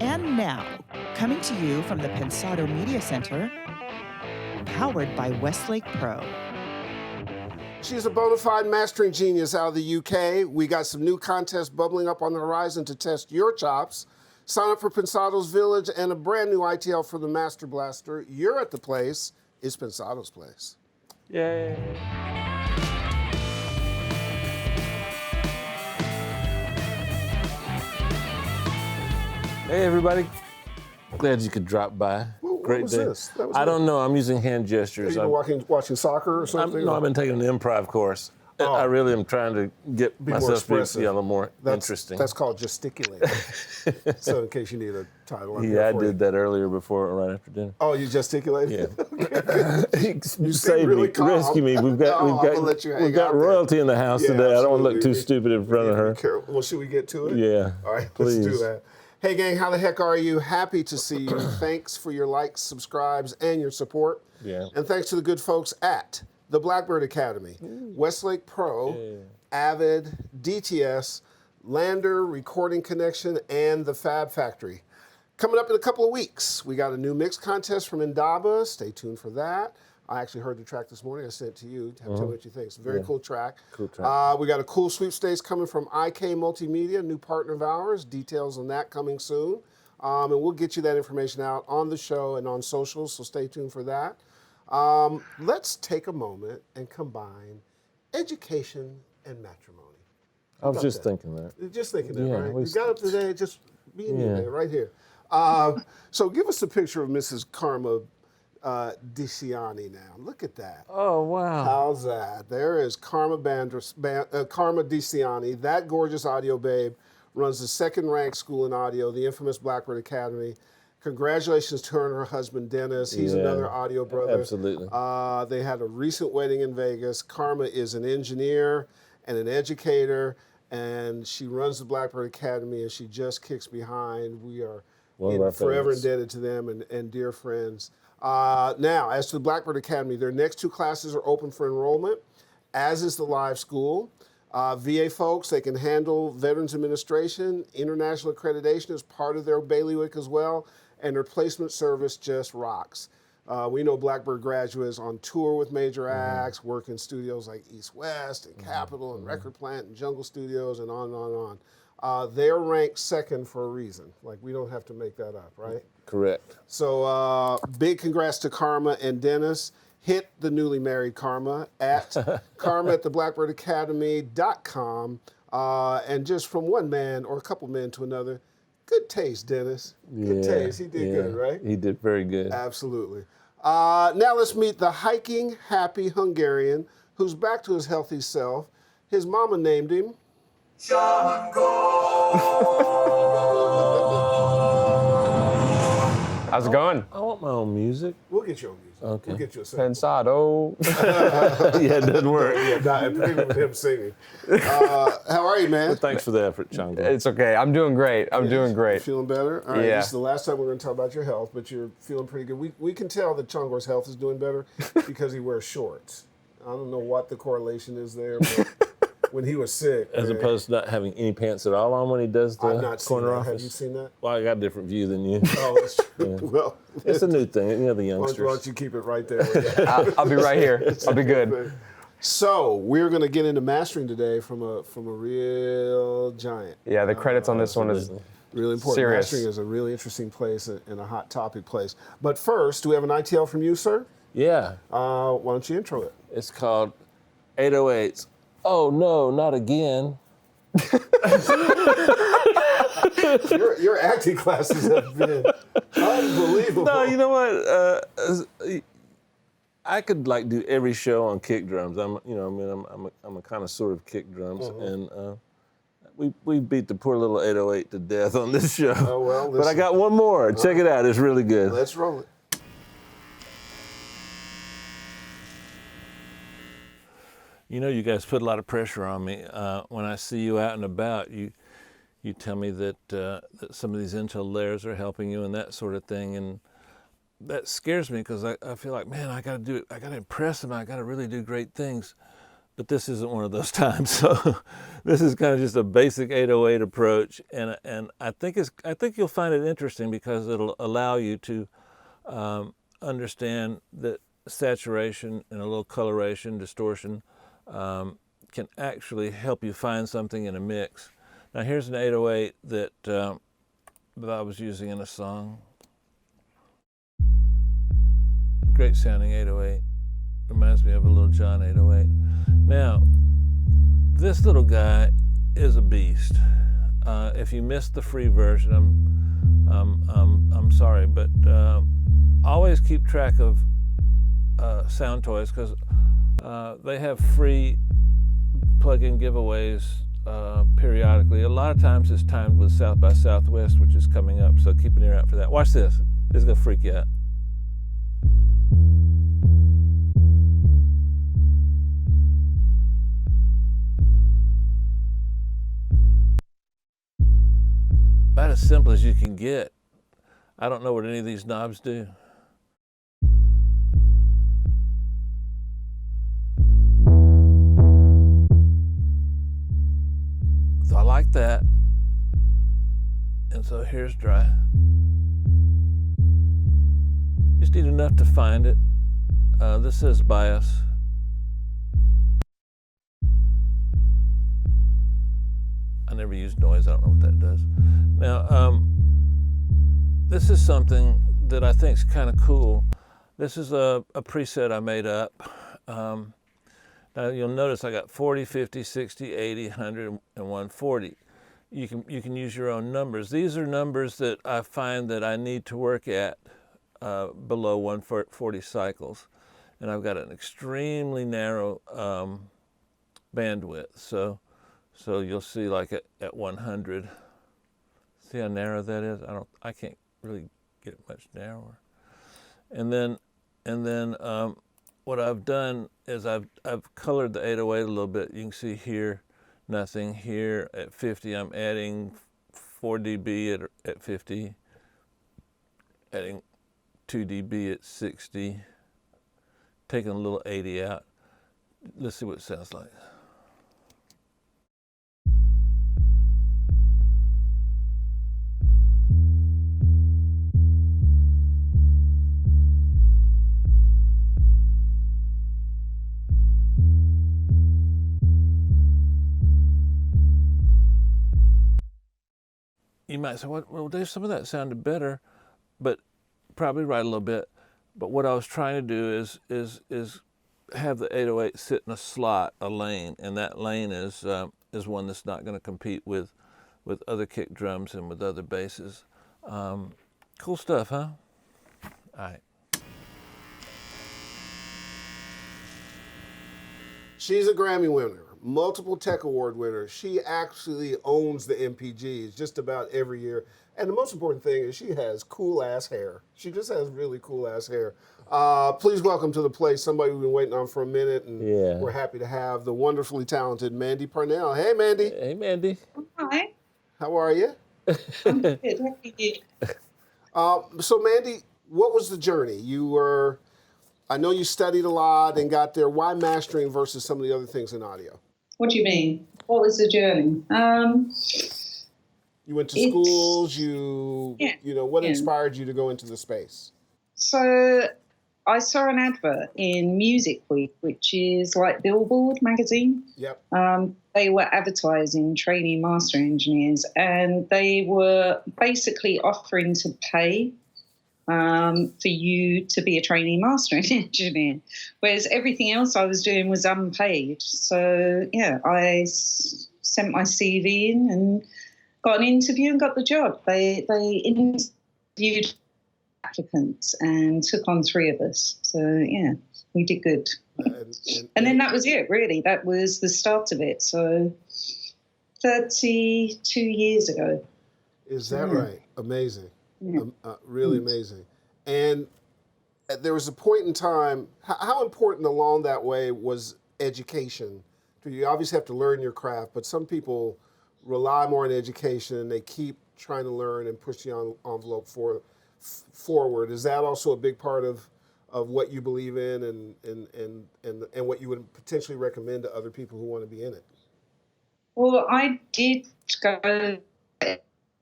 And now, coming to you from the Pensado Media Center, powered by Westlake Pro. She's a bona fide mastering genius out of the UK. We got some new contests bubbling up on the horizon to test your chops. Sign up for Pensado's Village and a brand new ITL for the Master Blaster. You're at the place. It's Pensado's place. Yay. Hey, everybody. Glad you could drop by. Great was day. this? That was I don't know. I'm using hand gestures. Are you watching soccer or something? I've been taking an improv course. Oh. I really am trying to get myself to be a little more interesting. That's called gesticulating. So in case you need a title. Yeah, I did that earlier right after dinner. Oh, you gesticulated? Yeah. You Save really me, calm. rescue me. We've got royalty in the house today. I don't want to look too stupid in front of her. Well, should we get to it? Yeah. All right, please. Let's do that. Hey, gang, how the heck are you? Happy to see you. Thanks for your likes, subscribes, and your support. Yeah. And thanks to the good folks at the Blackbird Academy, Westlake Pro, Avid, DTS, Lander, Recording Connection, and the Fab Factory. Coming up in a couple of weeks, we got a new mix contest from Indaba. Stay tuned for that. I actually heard the track this morning. I sent it to you. Tell me what you think. It's a very cool track. Cool track. We got a cool sweepstakes coming from IK Multimedia, new partner of ours. Details on that coming soon. And we'll get you that information out on the show and on socials, so stay tuned for that. Let's take a moment and combine education and matrimony. I was just thinking that. Just thinking that, Yeah, right? You got up today, just being there, right here. So give us a picture of Mrs. Karma DeCiani now. Look at that. Oh, wow. How's that? There is Karma DeCiani, that gorgeous audio babe, runs the second-ranked school in audio, the infamous Blackbird Academy. Congratulations to her and her husband, Dennis. He's another audio brother. Absolutely. They had a recent wedding in Vegas. Karma is an engineer and an educator, and she runs the Blackbird Academy, and she just kicks behind. We are forever indebted to them and dear friends. Now, as to the Blackbird Academy, their next two classes are open for enrollment, as is the live school. VA folks, they can handle Veterans Administration. International accreditation is part of their bailiwick as well, and their placement service just rocks. We know Blackbird graduates on tour with major acts, work in studios like East West and Capitol and Record Plant and Jungle Studios and on and on and on. They're ranked second for a reason. Like, we don't have to make that up, right? Correct. So big congrats to Karma and Dennis. Hit the newly married Karma at karma@theblackbirdacademy.com. And just from one man or a couple men to another, good taste, Dennis. Good taste. He did good, right? He did very good. Absolutely. Now let's meet the hiking happy Hungarian who's back to his healthy self. His mama named him How's it going? I want my own music. We'll get your own music. Okay. We'll get you a second. Pensado. Yeah, it doesn't work. Particularly with him singing. How are you, man? Well, thanks for the effort, Chongo. It's okay. I'm doing great. I'm doing You great. feeling better? All right, Yeah. This is the last time we're going to talk about your health, but you're feeling pretty good. We can tell that Chongor's health is doing better because he wears shorts. I don't know what the correlation is there, but when he was sick. As opposed to not having any pants at all on when he does the I've not seen corner that. office. Have you seen that? Well, I got a different view than you. Oh, that's true. Well, It's a new thing, the why youngsters. don't you keep it right there? I'll be right here. I'll be good. So we're going to get into mastering today from a real giant. Yeah, the credits on this one is Really important. serious. Mastering is a really interesting place and a hot topic place. But first, do we have an ITL from you, sir? Yeah, Why don't you intro it? it's called 808s. Oh no, not again. Your acting classes have been unbelievable. No, you know what? I could like do every show on kick drums. I'm a connoisseur of kick drums, and we beat the poor little 808 to death on this show. Oh, well, but I got one more. Check it out. It's really good. Let's roll it. You know, you guys put a lot of pressure on me. When I see you out and about, you tell me that, that some of these intel layers are helping you and that sort of thing. And that scares me because I feel like, man, I got to do it. I got to impress them. I got to really do great things. But this isn't one of those times. So this is kind of just a basic 808 approach. And I think you'll find it interesting because it'll allow you to understand that saturation and a little coloration, distortion, can actually help you find something in a mix. Now here's an 808 that I was using in a song. Great sounding 808. Reminds me of a Little John 808. Now, this little guy is a beast. If you missed the free version, I'm sorry, but always keep track of Sound Toys because they have free plug-in giveaways periodically. A lot of times it's timed with South by Southwest, which is coming up, so keep an ear out for that. Watch this. This is gonna freak you out. About as simple as you can get. I don't know what any of these knobs do. So I like that. And so here's dry. Just need enough to find it. This says bias. I never use noise, I don't know what that does. Now, this is something that I think is kind of cool. This is a preset I made up. Now you'll notice I got 40, 50, 60, 80, 100, and 140. You can use your own numbers. These are numbers that I find that I need to work at below 140 cycles. And I've got an extremely narrow bandwidth. So you'll see like at 100, see how narrow that is? I can't really get it much narrower. And then what I've done is I've colored the 808 a little bit. You can see here, nothing. Here at 50, I'm adding 4 dB at 50, adding 2 dB at 60, taking a little 80 out. Let's see what it sounds like. You might say, well, Dave, some of that sounded better, but probably right a little bit. But what I was trying to do is have the 808 sit in a slot, a lane, and that lane is one that's not going to compete with other kick drums and with other basses. Cool stuff, huh? All right. She's a Grammy winner, multiple Tech Award winner. She actually owns the MPGs just about every year. And the most important thing is she has cool-ass hair. She just has really cool-ass hair. Please welcome to the place somebody we've been waiting on for a minute, and we're happy to have the wonderfully talented Mandy Parnell. Hey, Mandy. Hey, Mandy. Hi. How are you? I'm good. How are you? So, Mandy, what was the journey? I know you studied a lot and got there. Why mastering versus some of the other things in audio? What do you mean? What was the journey? You went to schools. What inspired you to go into the space? So I saw an advert in Music Week, which is like Billboard magazine. Yep. They were advertising trainee master engineers, and they were basically offering to pay for you to be a trainee master engineer, whereas everything else I was doing was unpaid. So yeah, I sent my CV in and got an interview and got the job. They interviewed applicants and took on 3 of us. So yeah, we did good. And then that was it, really. That was the start of it. So 32 years ago. Is that right? Amazing. Yeah. Really amazing. And there was a point in time, how important along that way was education? Do you obviously have to learn your craft, but some people rely more on education and they keep trying to learn and push the envelope forward. Is that also a big part of what you believe in and what you would potentially recommend to other people who want to be in it? Well, I did go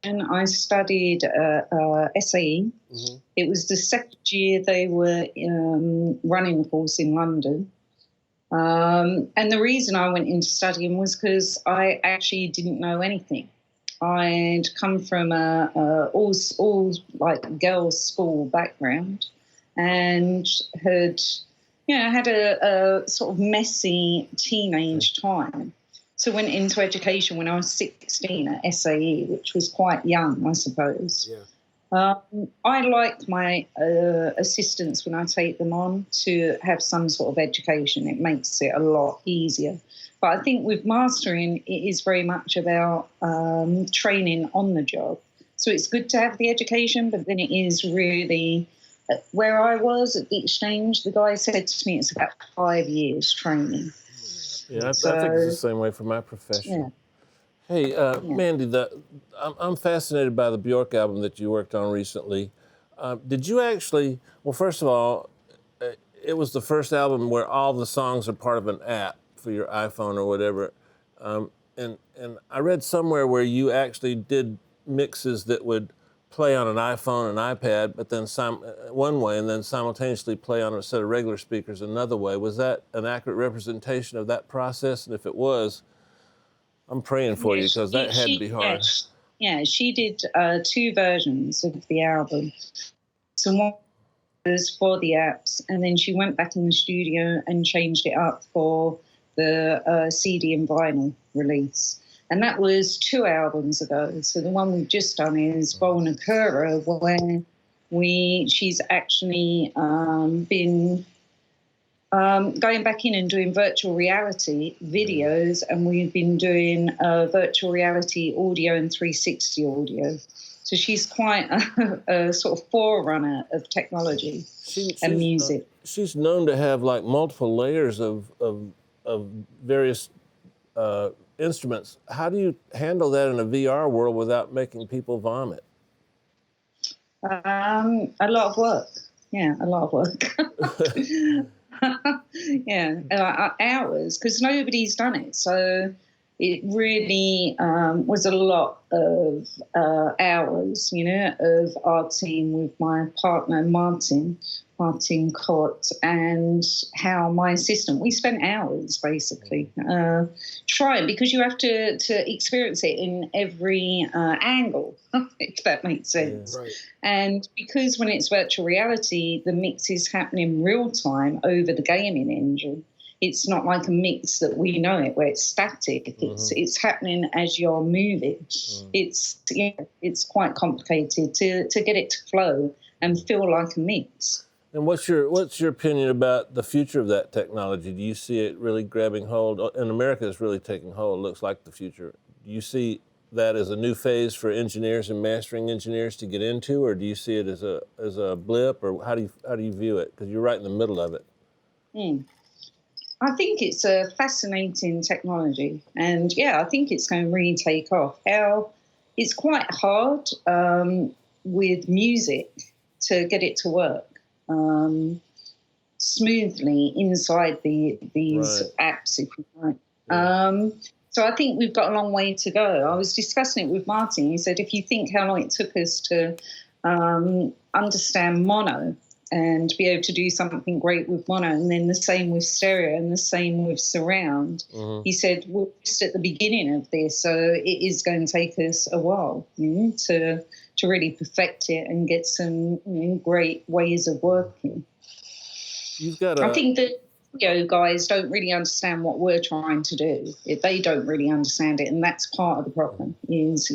and I studied SAE. Mm-hmm. It was the second year they were running the course in London. And the reason I went into studying was because I actually didn't know anything. I'd come from a all like girls' school background and had a sort of messy teenage time. So went into education when I was 16 at SAE, which was quite young, I suppose. Yeah. I like my assistants when I take them on to have some sort of education. It makes it a lot easier. But I think with mastering, it is very much about training on the job. So it's good to have the education, but then it is really, where I was at the exchange, the guy said to me it's about 5 years training. Yeah, I think it's the same way for my profession. Yeah. Hey, Mandy, I'm fascinated by the Bjork album that you worked on recently. Did you actually, well, first of all, it was the first album where all the songs are part of an app for your iPhone or whatever. And I read somewhere where you actually did mixes that would play on an iPhone and iPad, but then one way, and then simultaneously play on a set of regular speakers another way. Was that an accurate representation of that process? And if it was, I'm praying for you, because that had to be hard. Yeah, she did 2 versions of the album. So one was for the apps, and then she went back in the studio and changed it up for the CD and vinyl release. And that was 2 albums ago. So the one we've just done is Volnakura, where she's actually been going back in and doing virtual reality videos, and we've been doing virtual reality audio and 360 audio. So she's quite a sort of forerunner of technology and music. She's known to have like multiple layers of various instruments. How do you handle that in a VR world without making people vomit? A lot of work. Yeah, a lot of work. Yeah, hours, because nobody's done it. So it really was a lot of hours, of arting with my partner, Martin Cott, and how my assistant, we spent hours basically trying, because you have to experience it in every angle, if that makes sense. Yeah, right. And because when it's virtual reality, the mix is happening real time over the gaming engine. It's not like a mix that we know it, where it's static. Mm-hmm. It's happening as you're moving. Mm. It's quite complicated to get it to flow and feel like a mix. And what's your opinion about the future of that technology? Do you see it really grabbing hold? In America, it's really taking hold. It looks like the future. Do you see that as a new phase for engineers and mastering engineers to get into, or do you see it as a blip, or how do you view it? Because you're right in the middle of it. I think it's a fascinating technology, and I think it's going to really take off. It's quite hard with music to get it to work smoothly inside these apps, if you like. Yeah. So I think we've got a long way to go. I was discussing it with Martin. He said, if you think how long it took us to understand mono and be able to do something great with mono, and then the same with stereo and the same with surround. Mm-hmm. He said, we're just at the beginning of this, so it is going to take us a while to really perfect it and get some great ways of working. I think that guys don't really understand what we're trying to do. They don't really understand it, and that's part of the problem, is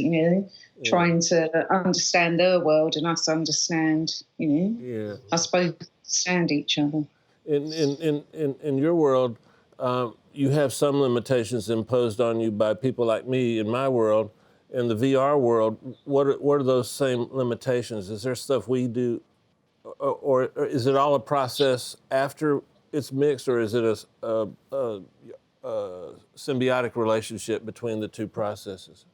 trying to understand their world and us understand, I suppose, understand each other. In your world, you have some limitations imposed on you by people like me in my world. In the VR world, what are those same limitations? Is there stuff we do, or is it all a process after it's mixed, or is it a symbiotic relationship between the two processes?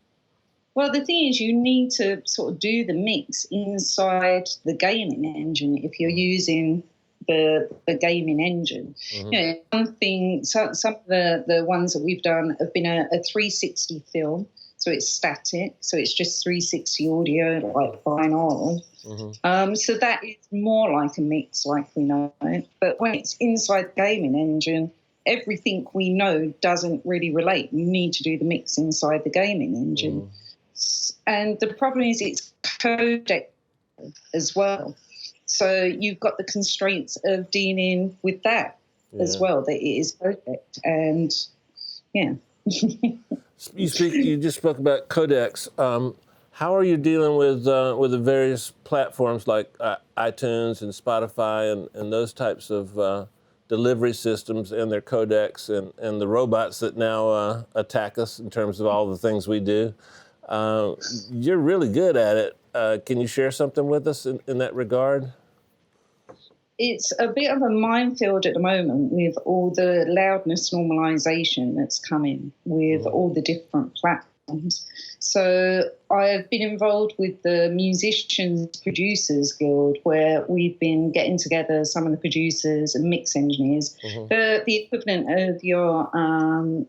Well, the thing is, you need to sort of do the mix inside the gaming engine if you're using the gaming engine. Mm-hmm. You know, some of the ones that we've done have been a 360 film, so it's static, so it's just 360 audio like binaural. Mm-hmm. So that is more like a mix, like we know it. But when it's inside the gaming engine, everything we know doesn't really relate. You need to do the mix inside the gaming engine. Mm-hmm. And the problem is it's codec as well. So you've got the constraints of dealing with that as well, that it is codec. And yeah. You just spoke about codecs. How are you dealing with the various platforms like iTunes and Spotify and those types of delivery systems and their codecs and the robots that now attack us in terms of all the things we do? You're really good at it. Can you share something with us in that regard? It's a bit of a minefield at the moment with all the loudness normalization that's coming with all the different platforms. So I've been involved with the Musicians Producers Guild, where we've been getting together some of the producers and mix engineers, the equivalent of your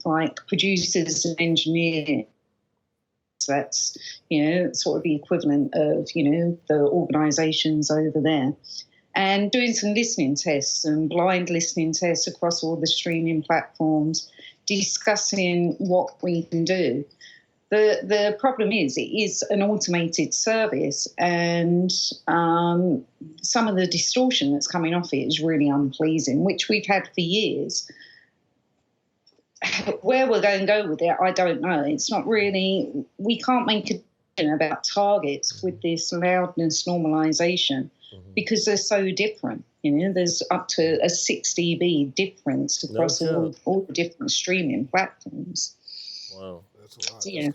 like producers and engineers. That's, sort of the equivalent of, the organisations over there. And doing some listening tests and blind listening tests across all the streaming platforms, discussing what we can do. The problem is it is an automated service, and some of the distortion that's coming off it is really unpleasing, which we've had for years. Where we're going to go with it, I don't know. It's not really, we can't make a decision about targets with this loudness normalization because they're so different. There's up to a 6 dB difference across all the different streaming platforms. Wow. That's a lot. So, yeah,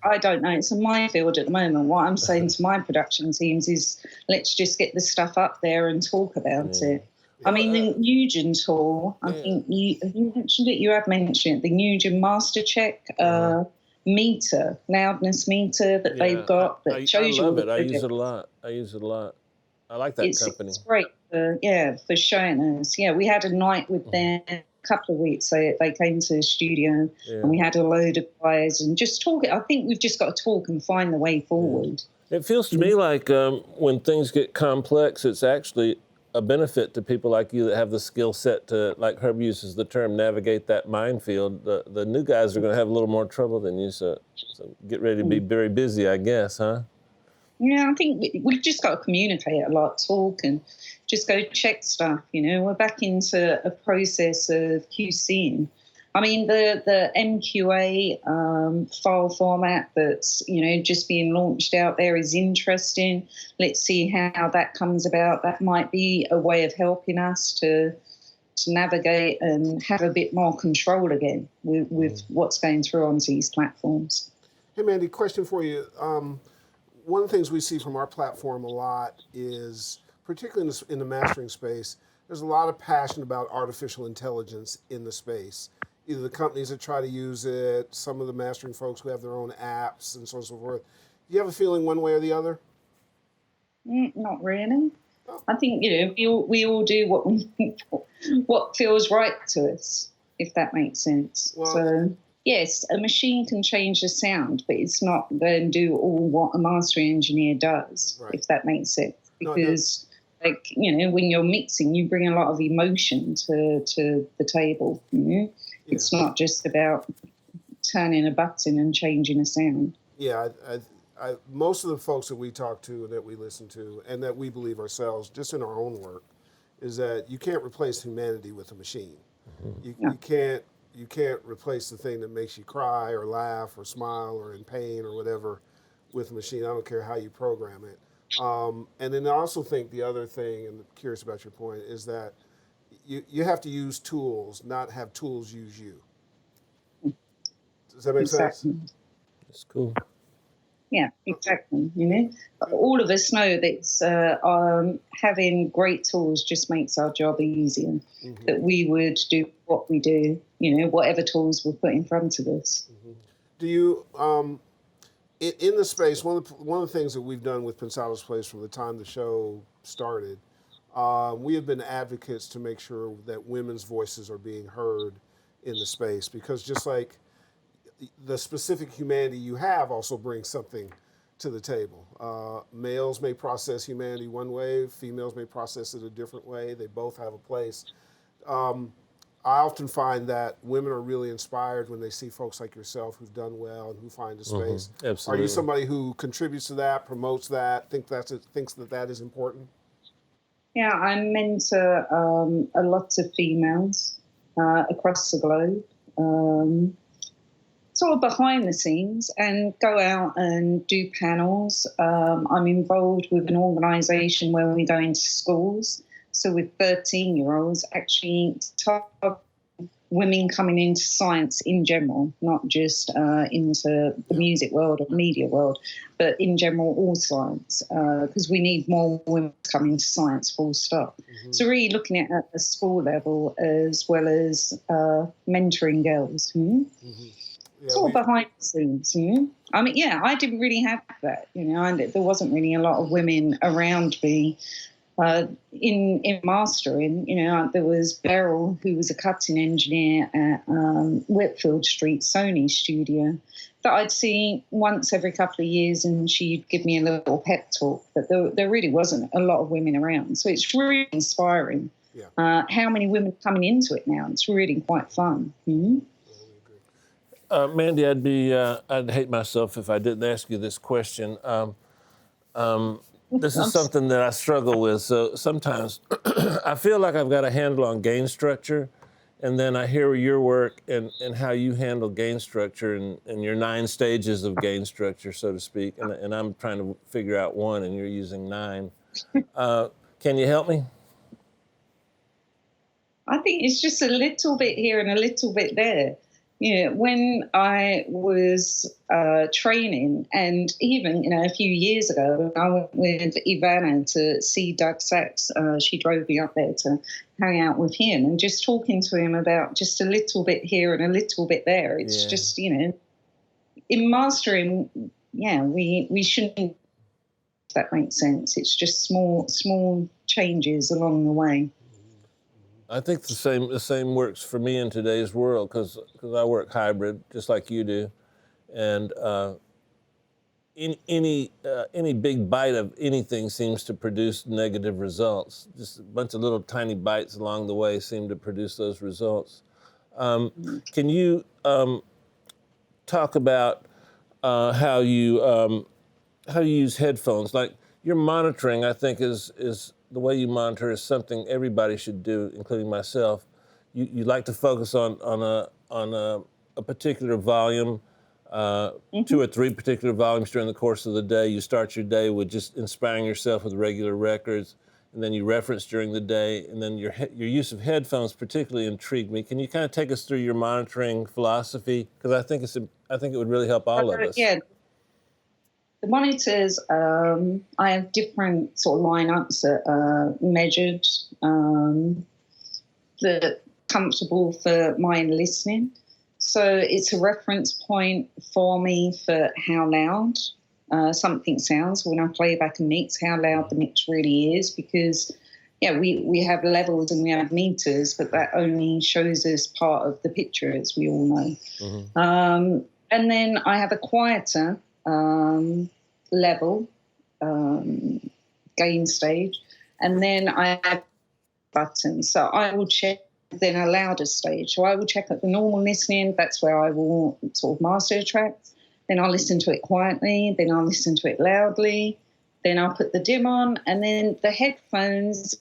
I don't know. It's a minefield at the moment. What I'm saying to my production teams is let's just get the stuff up there and talk about it. I mean, the Nugent tool, I think have you mentioned it? You have mentioned it. The Nugent Master Check meter, loudness meter that they've got that shows you. I love it. I use it a lot. I like that company. It's great for showing us. Yeah, we had a night with them a couple of weeks. They came to the studio and we had a load of guys and just talk. I think we've just got to talk and find the way forward. It feels to me like when things get complex, it's actually a benefit to people like you that have the skill set to, like Herb uses the term, navigate that minefield. The new guys are going to have a little more trouble than you, so get ready to be very busy, I guess, huh? Yeah, I think we've just got to communicate a lot, talk, and just go check stuff. We're back into a process of QCing. I mean, the MQA file format that's, just being launched out there is interesting. Let's see how that comes about. That might be a way of helping us to navigate and have a bit more control again with what's going through onto these platforms. Hey, Mandy, question for you. One of the things we see from our platform a lot is, particularly in the mastering space, there's a lot of passion about artificial intelligence in the space. Either the companies that try to use it, some of the mastering folks who have their own apps, and so on and so forth. Do you have a feeling one way or the other? Not really. Oh. I think, we all do what feels right to us, if that makes sense. Well, so, yes, a machine can change the sound, but it's not going to do all what a mastering engineer does, if that makes sense. Because, when you're mixing, you bring a lot of emotion to the table, It's not just about turning a button and changing a sound. Yeah, most of the folks that we talk to and that we listen to and that we believe ourselves, just in our own work, is that you can't replace humanity with a machine. You can't replace the thing that makes you cry or laugh or smile or in pain or whatever with a machine. I don't care how you program it. And then I also think the other thing, and I'm curious about your point, is that you have to use tools, not have tools use you. Does that make sense? That's cool. Yeah, exactly. You know, all of us know that having great tools just makes our job easier. That we would do what we do, you know, whatever tools were put in front of us. Do you, in the space, one of the things that we've done with Pensado's Place from the time the show started, we have been advocates to make sure that women's voices are being heard in the space, because just like the specific humanity you have also brings something to the table. Males may process humanity one way, females may process it a different way. They both have a place. I often find that women are really inspired when they see folks like yourself who've done well and who find a space. Absolutely. Are you somebody who contributes to that, promotes that, thinks that is important? Yeah, I mentor a lot of females across the globe. Sort of behind the scenes, and go out and do panels. I'm involved with an organisation where we go into schools, so with 13-year-olds, actually target women coming into science in general, not just into the music world or media world, but in general all science, because we need more women coming into science, full stop. So really looking at the school level as well as mentoring girls. Yeah, sort of behind the scenes, you know? I mean, yeah, I didn't really have that, you know, and there wasn't really a lot of women around me in mastering. You know, there was Beryl, who was a cutting engineer at Whitfield Street Sony studio, that I'd see once every couple of years, and she'd give me a little pep talk, but there really wasn't a lot of women around. So it's really inspiring. Yeah. How many women are coming into it now? It's really quite fun. Mandy, I'd hate myself if I didn't ask you this question. This is something that I struggle with. So sometimes I feel like I've got a handle on gain structure, and then I hear your work and how you handle gain structure and your 9 stages of gain structure, so to speak. And I'm trying to figure out one, and you're using 9. Can you help me? I think it's just a little bit here and a little bit there. You know, when I was training, and even, you know, a few years ago, I went with Ivana to see Doug Sachs. She drove me up there to hang out with him, and just talking to him about just a little bit here and a little bit there. It's just, you know, in mastering, yeah, we shouldn't, if that makes sense. It's just small changes along the way. I think the same works for me in today's world, because I work hybrid just like you do, and any big bite of anything seems to produce negative results. Just a bunch of little tiny bites along the way seem to produce those results. Can you talk about how you use headphones? Like your monitoring, I think is the way you monitor is something everybody should do, including myself. You like to focus on a particular volume, 2 or 3 particular volumes during the course of the day. You start your day with just inspiring yourself with regular records, and then you reference during the day, and then your use of headphones particularly intrigued me. Can you kind of take us through your monitoring philosophy? Because I think it would really help all of us. Yeah. The monitors, I have different sort of lineups that are measured, that are comfortable for my listening. So it's a reference point for me for how loud something sounds when I play back a mix, how loud the mix really is, because, yeah, we have levels and we have meters, but that only shows us part of the picture, as we all know. And then I have a quieter level, gain stage, and then I have buttons. So I will check then a louder stage. So I will check at the normal listening, that's where I will sort of master the tracks. Then I'll listen to it quietly, then I'll listen to it loudly, then I'll put the dim on, and then the headphones,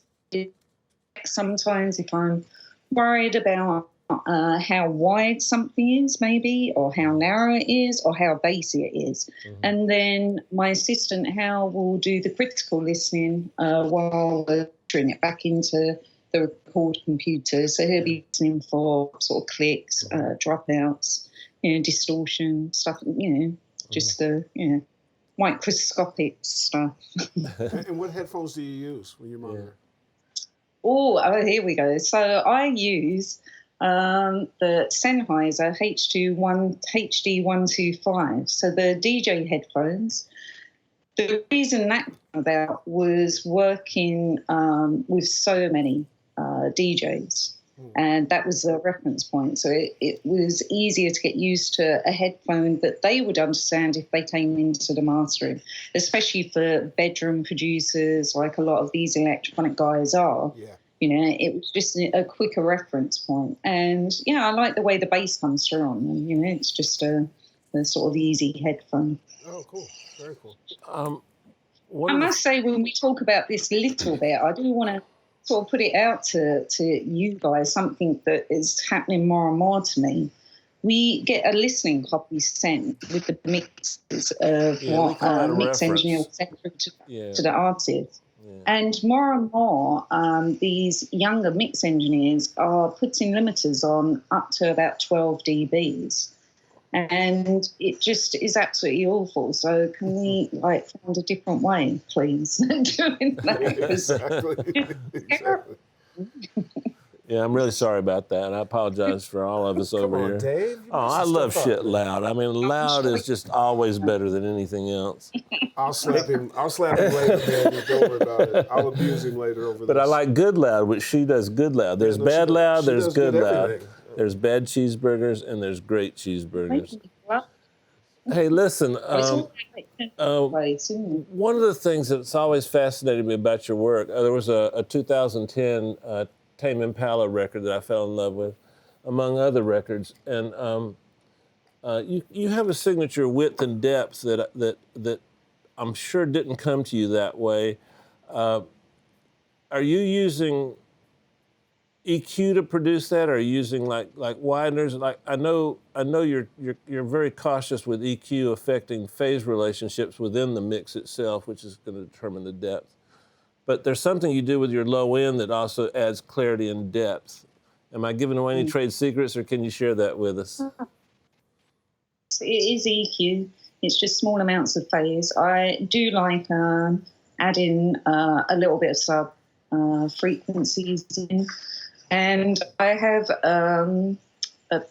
sometimes if I'm worried about how wide something is, maybe, or how narrow it is, or how bassy it is. And then my assistant, Hal, will do the critical listening while we're entering it back into the record computer. So he'll be listening for sort of clicks, dropouts, you know, distortion, stuff, you know, just the, you know, microscopic stuff. And what headphones do you use when you're monitoring? Oh, here we go. So I use the Sennheiser HD125. So the DJ headphones. The reason that came about was working with so many DJs. And that was the reference point. So it was easier to get used to a headphone that they would understand if they came into the mastering, especially for bedroom producers like a lot of these electronic guys are. Yeah. You know, it was just a quicker reference point. And, yeah, I like the way the bass comes through on them. You know, it's just a sort of easy headphone. Oh, cool. Very cool. I must say, when we talk about this little bit, I do want to sort of put it out to you guys, something that is happening more and more to me. We get a listening copy sent with the mixes of what mix engineer sent through to the artist. Yeah. And more, these younger mix engineers are putting limiters on up to about 12 dBs. And it just is absolutely awful. So can we find a different way, please, doing that? Exactly. Yeah, I'm really sorry about that, and I apologize for all of us over here. Dave. Oh, I love shit loud. I mean, loud is just always better than anything else. I'll slap him. I'll slap him later, man. Don't worry about it. I'll abuse him later over this. But I like good loud, which she does good loud. There's bad loud, there's good loud. There's bad cheeseburgers, and there's great cheeseburgers. Hey, listen, one of the things that's always fascinated me about your work, there was a 2010 Tame Impala record that I fell in love with, among other records, and you have a signature width and depth that I'm sure didn't come to you that way. Are you using EQ to produce that, or are you using like wideners? Like I know you're very cautious with EQ affecting phase relationships within the mix itself, which is going to determine the depth. But there's something you do with your low end that also adds clarity and depth. Am I giving away any trade secrets, or can you share that with us? It is EQ. It's just small amounts of phase. I do like adding a little bit of sub frequencies in. And I have a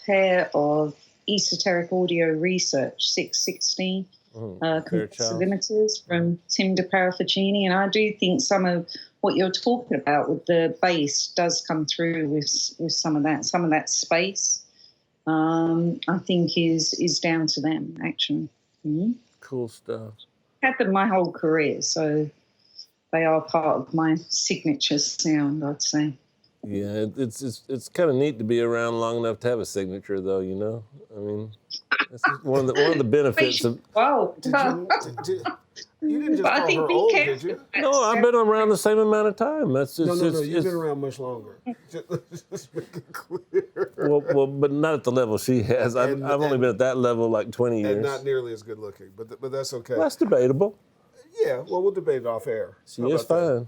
pair of Esoteric Audio Research 660 compressor limiters from Tim DeParaficini, and I do think some of what you're talking about with the bass does come through with some of that. Some of that space, I think, is down to them, actually. Mm-hmm. Cool stuff. I've had them my whole career, so they are part of my signature sound, I'd say. Yeah, it's kind of neat to be around long enough to have a signature, though. You know, I mean, that's one of the benefits of. Wow. You didn't just call her old, did you? No, I've been around the same amount of time. That's just no. You've been around much longer. Just make it clear. Well, but not at the level she has. I've only been at that level like 20 years. And not nearly as good looking, but that's okay. Well, that's debatable. Yeah, well, we'll debate it off air. She is fine.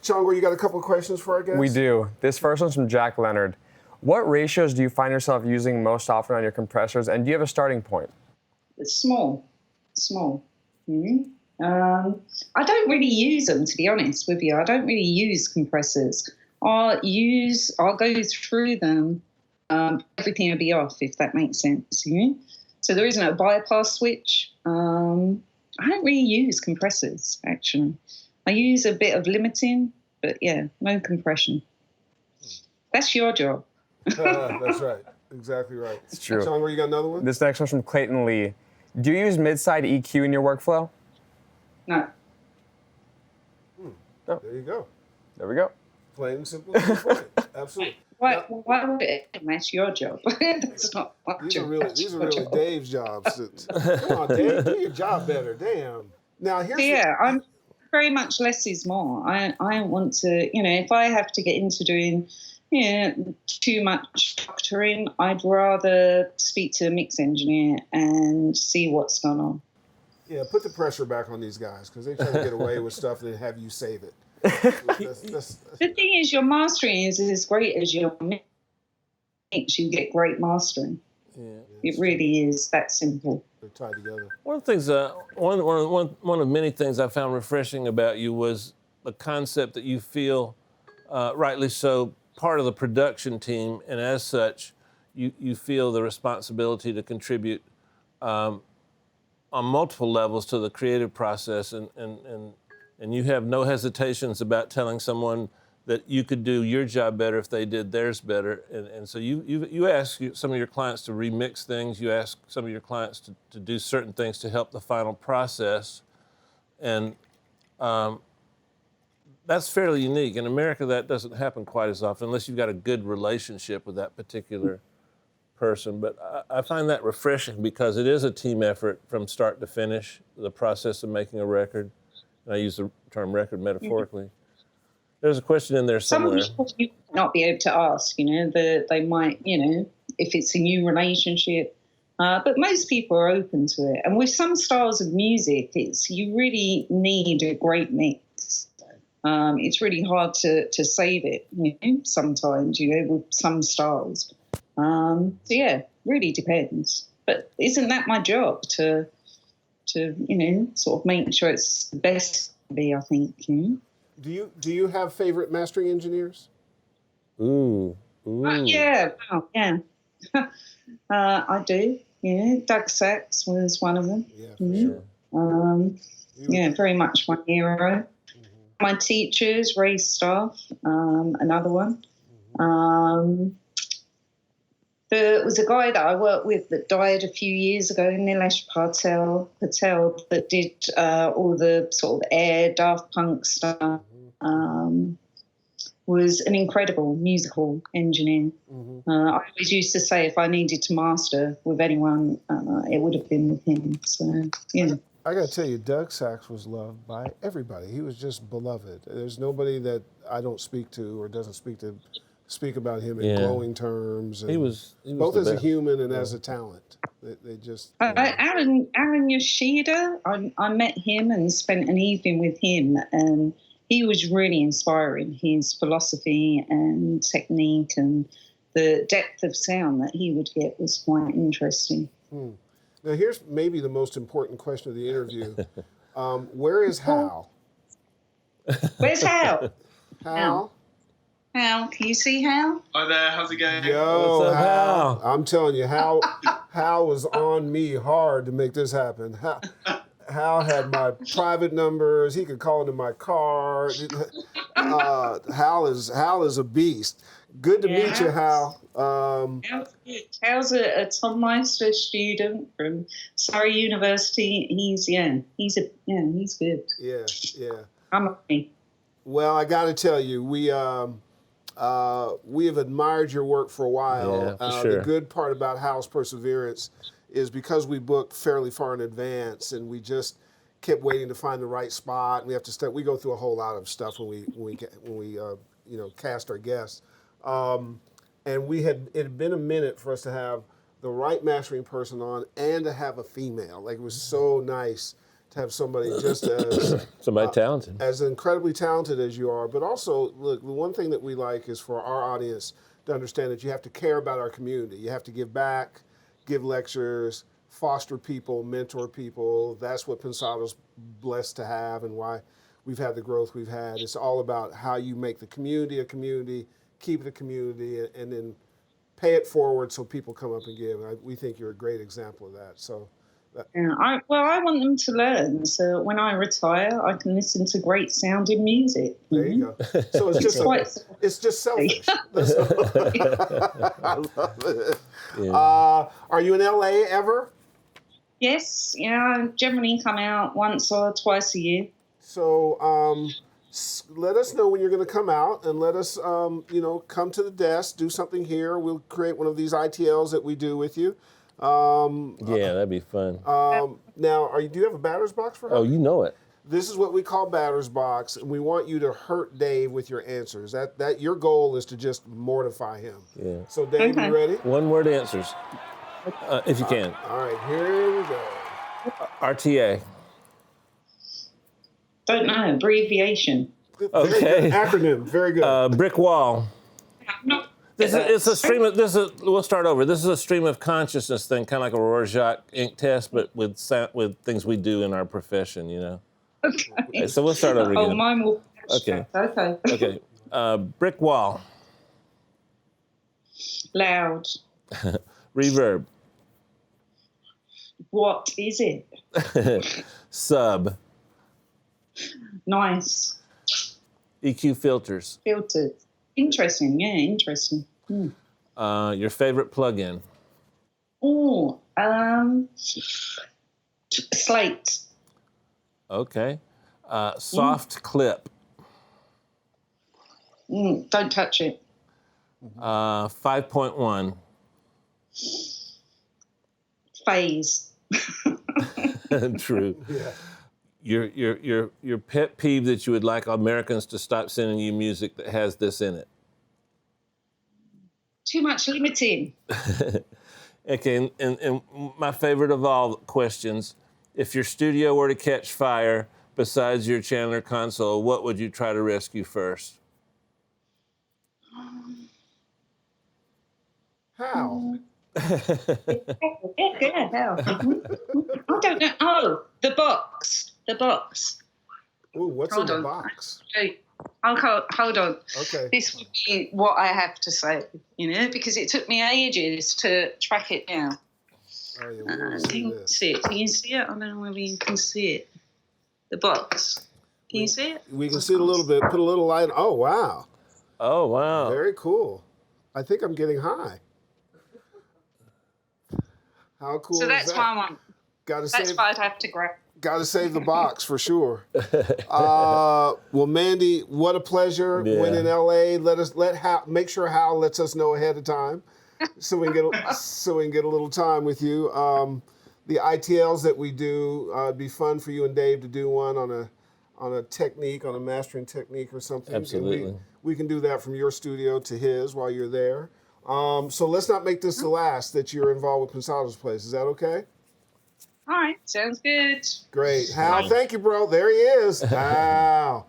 Chongor, you got a couple of questions for our guests? We do. This first one's from Jack Leonard. What ratios do you find yourself using most often on your compressors, and do you have a starting point? It's small. Mm-hmm. I don't really use them, to be honest with you. I don't really use compressors. I'll go through them. Everything will be off, if that makes sense. Mm-hmm. So there isn't a bypass switch. I don't really use compressors, actually. I use a bit of limiting, but yeah, no compression. That's your job. That's right. Exactly right. It's true. Chongor, you got another one? This next one's from Clayton Lee. Do you use mid-side EQ in your workflow? No. There you go. There we go. Plain and simple. Absolutely. Why would it? That's your job. That's not my job. These are really Dave's jobs. Come on, Dave, do your job better. Damn. Now I'm very much less is more. I don't want to, if I have to get into doing too much doctoring, I'd rather speak to a mix engineer and see what's going on. Yeah, put the pressure back on these guys because they try to get away with stuff and then have you save it. The thing is, your mastering is as great as your mix. You get great mastering. It really is that simple. They're tied together. One of the things, one of many things I found refreshing about you was the concept that you feel, rightly so, part of the production team, and as such, you feel the responsibility to contribute on multiple levels to the creative process, and you have no hesitations about telling someone that you could do your job better if they did theirs better. And so you ask some of your clients to remix things, you ask some of your clients to do certain things to help the final process. And that's fairly unique. In America, that doesn't happen quite as often unless you've got a good relationship with that particular person. But I find that refreshing because it is a team effort from start to finish, the process of making a record. And I use the term record metaphorically. There's a question in there somewhere. Some people you might not be able to ask, they might, if it's a new relationship. But most people are open to it. And with some styles of music, you really need a great mix. It's really hard to save it, sometimes, with some styles. So yeah, really depends. But isn't that my job to sort of make sure it's the best to be, I think, Do you have favorite mastering engineers? Ooh. Yeah, well, yeah. I do. Yeah, Doug Sachs was one of them. Yeah, for sure. Very much my hero. Mm-hmm. My teachers, Ray Staff, another one. Mm-hmm. There was a guy that I worked with that died a few years ago, Nilesh Patel, that did all the sort of Air, Daft Punk stuff. Was an incredible musical engineer. Mm-hmm. I always used to say if I needed to master with anyone, it would have been with him. So, yeah. I got to tell you, Doug Sachs was loved by everybody. He was just beloved. There's nobody that I don't speak to or doesn't speak about him in glowing terms. And he was both as a human and as a talent. They just. Aaron Yoshida, I met him and spent an evening with him, and he was really inspiring. His philosophy and technique and the depth of sound that he would get was quite interesting. Now, here's maybe the most important question of the interview. Where is Hal? Where's Hal? Hal? Hal, can you see Hal? Hi there, how's it going? Yo, What's up, Hal? Hal? I'm telling you, Hal was on me hard to make this happen. Hal had my private numbers. He could call into my car. Hal is a beast. Good to meet you, Hal. Hal's a Tom Meister student from Surrey University. He's good. Yeah. I'm okay. Well, I got to tell you, we have admired your work for a while. Yeah, for sure. The good part about Hal's perseverance is because we booked fairly far in advance, and we just kept waiting to find the right spot. We have to we go through a whole lot of stuff when we cast our guests. And it had been a minute for us to have the right mastering person on and to have a female. Like, it was so nice to have somebody just as talented, as incredibly talented as you are. But also, look, the one thing that we like is for our audience to understand that you have to care about our community. You have to give back, give lectures, foster people, mentor people. That's what Pensado's blessed to have, and why we've had the growth we've had. It's all about how you make the community a community, keep it a community, and then pay it forward so people come up and give. We think you're a great example of that. So, I want them to learn, so when I retire, I can listen to great sounding music. There you go. So it's just selfish. I love it. Yeah. Are you in LA ever? Yes, I generally come out once or twice a year. So let us know when you're going to come out, and let us, come to the desk, do something here. We'll create one of these ITLs that we do with you. That'd be fun. Now, do you have a batter's box for her? Oh, you know it. This is what we call batter's box, and we want you to hurt Dave with your answers. That your goal is to just mortify him. Yeah. So, Dave, you ready? One-word answers, if you can. All right, here we go. RTA. Don't know, abbreviation. Okay. Acronym, very good. Brick wall. It's a stream of we'll start over. This is a stream of consciousness thing, kind of like a Rorschach ink test, but with things we do in our profession, you know. Okay. So we'll start over again. Oh, mine will. Okay. Okay. Okay. Brick wall. Loud. Reverb. What is it? Sub. Nice. EQ filters. Filtered. Interesting. Yeah, interesting. Your favorite plugin. Oh, Slate. Okay. Soft clip. Don't touch it. 5.1. Phase. True. Yeah. Your pet peeve that you would like Americans to stop sending you music that has this in it. Too much limiting. Okay, and my favorite of all questions, if your studio were to catch fire, besides your Chandler console, what would you try to rescue first? How? Yeah, hell. I don't know. Oh, the box. The box. Ooh, what's Hold in the on. box? Hold on. Okay. This would be what I have to say, you know, because it took me ages to track it down. Oh, yeah, we wanna Can see you this. see it? Can you see it? I don't know whether you can see it. The box. Can you see it? We can see it a little bit. Put a little light. Oh, wow. Oh, wow. Very cool. I think I'm getting high. How cool So is that's that? my one. Gotta That's save, what I'd have to grab. gotta save the box for sure. Well, Mandy, what a pleasure. Yeah. When in LA, make sure Hal lets us know ahead of time, so we can get a little time with you. The ITLs that we do, it'd be fun for you and Dave to do one on a technique, on a mastering technique or something. And Absolutely. we can do that from your studio to his while you're there. So let's not make this the last that you're involved with Pensado's place. Is that okay? All right, sounds good. Great. Hal, thank you, bro. There he is. Wow.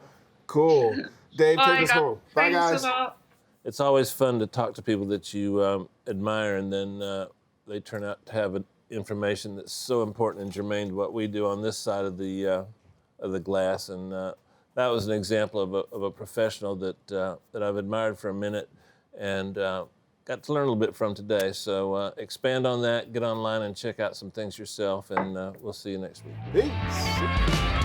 Cool. Dave, Bye, take us guys. home. Bye, Thanks guys. a lot. It's always fun to talk to people that you admire, and then they turn out to have information that's so important and germane to what we do on this side of the glass. And that was an example of a professional that I've admired for a minute, and got to learn a little bit from today. So expand on that, get online and check out some things yourself, and we'll see you next week. Peace.